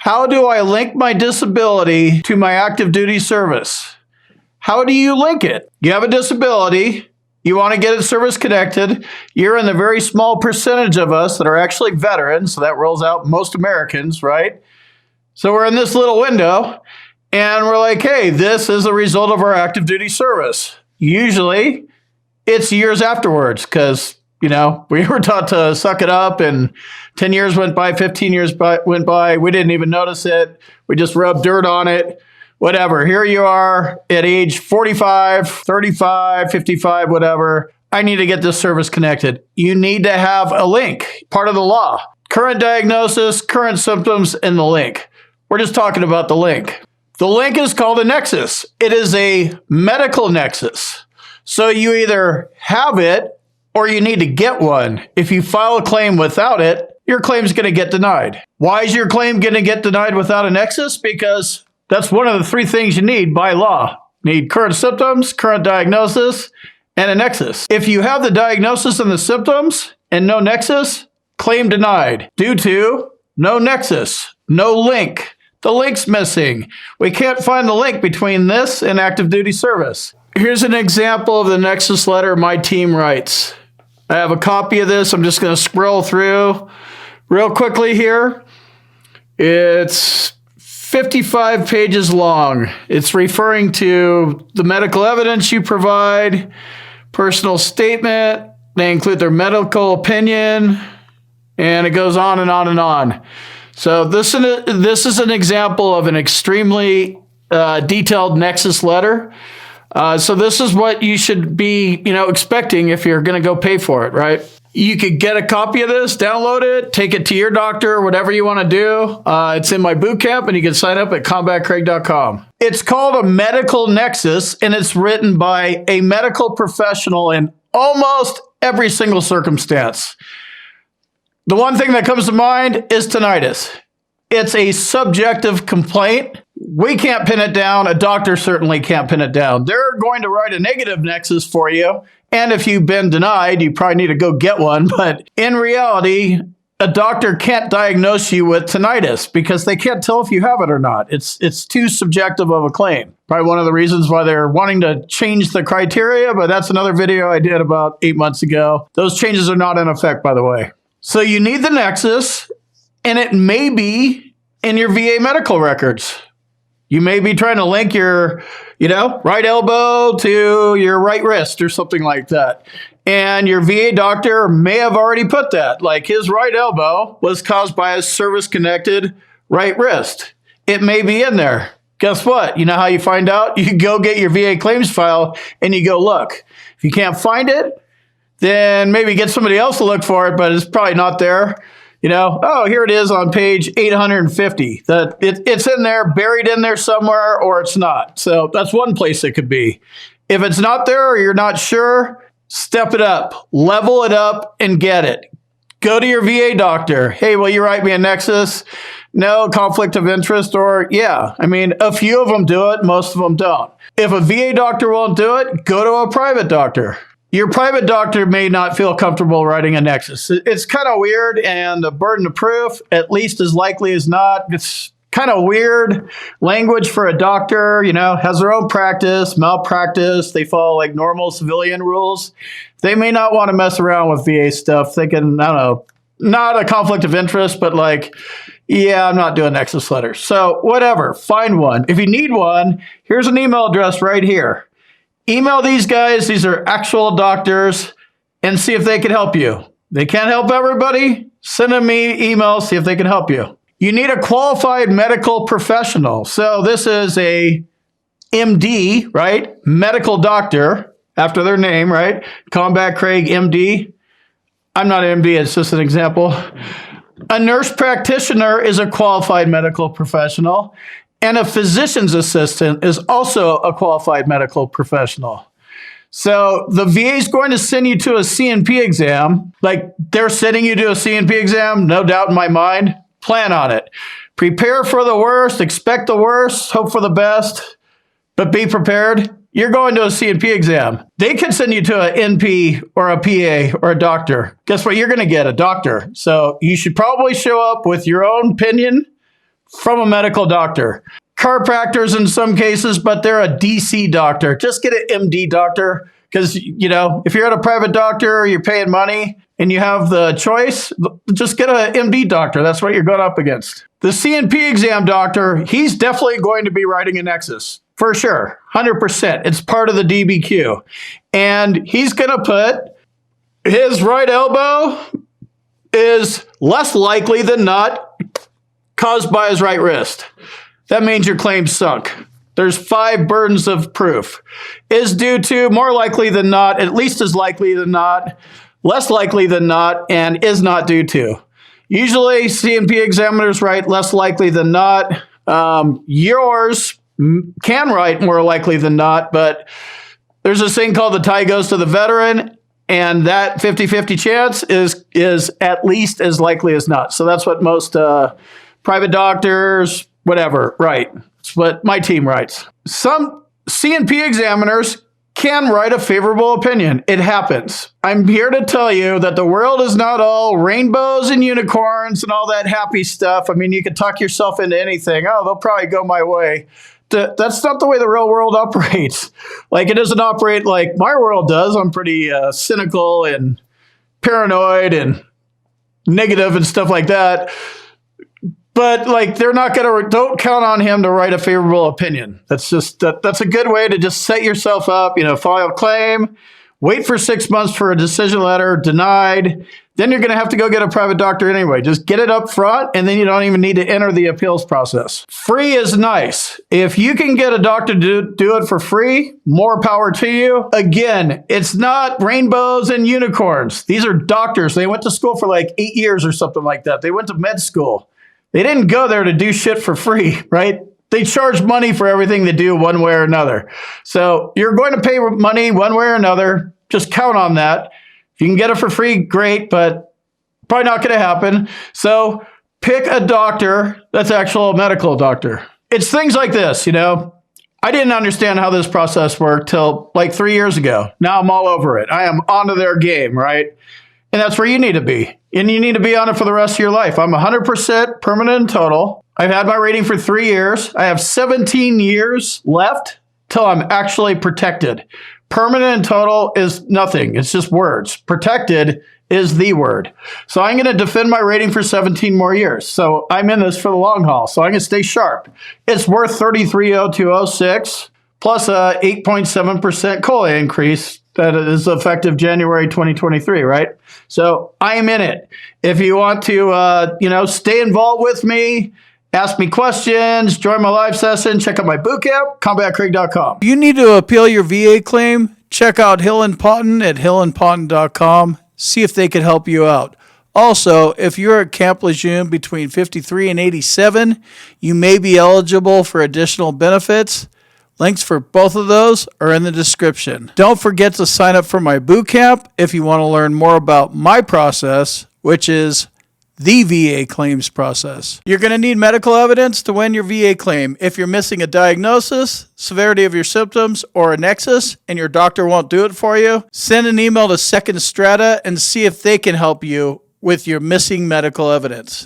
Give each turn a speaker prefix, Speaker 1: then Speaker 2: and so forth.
Speaker 1: How do I link my disability to my active duty service? How do you link it? You have a disability. You want to get it service connected. You're in the very small percentage of us that are actually veterans. So that rolls out most Americans, right? So we're in this little window and we're like, hey, this is a result of our active duty service. Usually it's years afterwards because, we were taught to suck it up and 10 years went by, 15 years went by. We didn't even notice it. We just rubbed dirt on it. Whatever. Here you are at age 45, 35, 55, whatever. I need to get this service connected. You need to have a link, part of the law. Current diagnosis, current symptoms, and the link. We're just talking about the link. The link is called a nexus. It is a medical nexus. So you either have it or you need to get one. If you file a claim without it, your claim is going to get denied. Why is your claim going to get denied without a nexus? Because that's one of the three things you need by law. You need current symptoms, current diagnosis, and a nexus. If you have the diagnosis and the symptoms and no nexus, claim denied due to no nexus, no link. The link's missing. We can't find the link between this and active duty service. Here's an example of the nexus letter my team writes. I have a copy of this. I'm just going to scroll through real quickly here. It's 55 pages long. It's referring to the medical evidence you provide, personal statement. They include their medical opinion, and it goes on and on and on. So this is an example of an extremely detailed nexus letter. So this is what you should be, expecting if you're going to go pay for it, right? You could get a copy of this, download it, take it to your doctor, whatever you want to do. It's in my boot camp, and you can sign up at combatcraig.com. It's called a medical nexus, and it's written by a medical professional in almost every single circumstance. The one thing that comes to mind is tinnitus. It's a subjective complaint. We can't pin it down. A doctor certainly can't pin it down. They're going to write a negative nexus for you. And if you've been denied, you probably need to go get one. But in reality, a doctor can't diagnose you with tinnitus because they can't tell if you have it or not. It's too subjective of a claim. Probably one of the reasons why they're wanting to change the criteria, but that's another video I did about 8 months ago. Those changes are not in effect, by the way. So you need the nexus, and it may be in your VA medical records. You may be trying to link your, right elbow to your right wrist or something like that. And your VA doctor may have already put that, like his right elbow was caused by a service-connected right wrist. It may be in there. Guess what? You know how you find out? You go get your VA claims file and you go look. If you can't find it, then maybe get somebody else to look for it, but it's probably not there. Here it is on page 850. It's in there, buried in there somewhere, or it's not. So that's one place it could be. If it's not there or you're not sure, step it up, level it up, and get it. Go to your VA doctor. Hey, will you write me a nexus? No, conflict of interest, or yeah. A few of them do it, most of them don't. If a VA doctor won't do it, go to a private doctor. Your private doctor may not feel comfortable writing a nexus. It's kind of weird, and the burden of proof, at least as likely as not, it's kind of weird language for a doctor, has their own practice, malpractice. They follow like normal civilian rules. They may not want to mess around with VA stuff, thinking, I don't know, not a conflict of interest, but like, yeah, I'm not doing nexus letters. So whatever, find one. If you need one, here's an email address right here. Email these guys. These are actual doctors, and see if they can help you. They can't help everybody. Send them emails, see if they can help you. You need a qualified medical professional. So this is a MD, right? Medical doctor, after their name, right? Combat Craig, MD. I'm not an MD, it's just an example. A nurse practitioner is a qualified medical professional. And a physician's assistant is also a qualified medical professional. So the VA is going to send you to a CNP exam. Like they're sending you to a CNP exam, no doubt in my mind. Plan on it. Prepare for the worst, expect the worst, hope for the best, but be prepared. You're going to a CNP exam. They could send you to an NP or a PA or a doctor. Guess what? You're going to get a doctor. So you should probably show up with your own opinion from a medical doctor. Chiropractors in some cases, but they're a DC doctor. Just get an MD doctor because, if you're at a private doctor or you're paying money and you have the choice, just get an MD doctor. That's what you're going up against. The CNP exam doctor, he's definitely going to be writing a nexus. For sure, 100%. It's part of the DBQ. And he's going to put his right elbow is less likely than not caused by his right wrist. That means your claim sunk. There's 5 burdens of proof. Is due to, more likely than not, at least as likely than not, less likely than not, and is not due to. Usually, CNP examiners write less likely than not. Yours can write more likely than not, but there's this thing called the tie goes to the veteran, and that 50-50 chance is at least as likely as not. So that's what most private doctors, whatever, write. It's what my team writes. Some CNP examiners can write a favorable opinion. It happens. I'm here to tell you that the world is not all rainbows and unicorns and all that happy stuff. I mean, you can talk yourself into anything. Oh, they'll probably go my way. That's not the way the real world operates. Like, it doesn't operate like my world does. I'm pretty cynical and paranoid and negative and stuff like that. But they're not going to, don't count on him to write a favorable opinion. That's a good way to just set yourself up, file a claim, wait for 6 months for a decision letter, denied. Then you're going to have to go get a private doctor anyway. Just get it up front, and then you don't even need to enter the appeals process. Free is nice. If you can get a doctor to do it for free, more power to you. Again, it's not rainbows and unicorns. These are doctors. They went to school for 8 years or something like that. They went to med school. They didn't go there to do shit for free, right? They charge money for everything they do one way or another. So you're going to pay money one way or another. Just count on that. If you can get it for free, great, but probably not going to happen. So pick a doctor that's actual a medical doctor. It's things like this, I didn't understand how this process worked till 3 years ago. Now I'm all over it. I am onto their game, right? And that's where you need to be. And you need to be on it for the rest of your life. I'm 100% permanent and total. I've had my rating for 3 years. I have 17 years left till I'm actually protected. Permanent and total is nothing. It's just words. Protected is the word. So I'm going to defend my rating for 17 more years. So I'm in this for the long haul. So I'm going to stay sharp. It's worth 330206 plus a 8.7% COLA increase that is effective January 2023, right? So I am in it. If you want to, stay involved with me, ask me questions, join my live session, check out my bootcamp, combatcraig.com.
Speaker 2: If you need to appeal your VA claim, check out Hill and Ponton at hillandponton.com. See if they can help you out. Also, if you're at Camp Lejeune between 53 and 87, you may be eligible for additional benefits. Links for both of those are in the description. Don't forget to sign up for my bootcamp if you want to learn more about my process, which is the VA claims process. You're going to need medical evidence to win your VA claim. If you're missing a diagnosis, severity of your symptoms, or a nexus, and your doctor won't do it for you, send an email to Second Strata and see if they can help you with your missing medical evidence.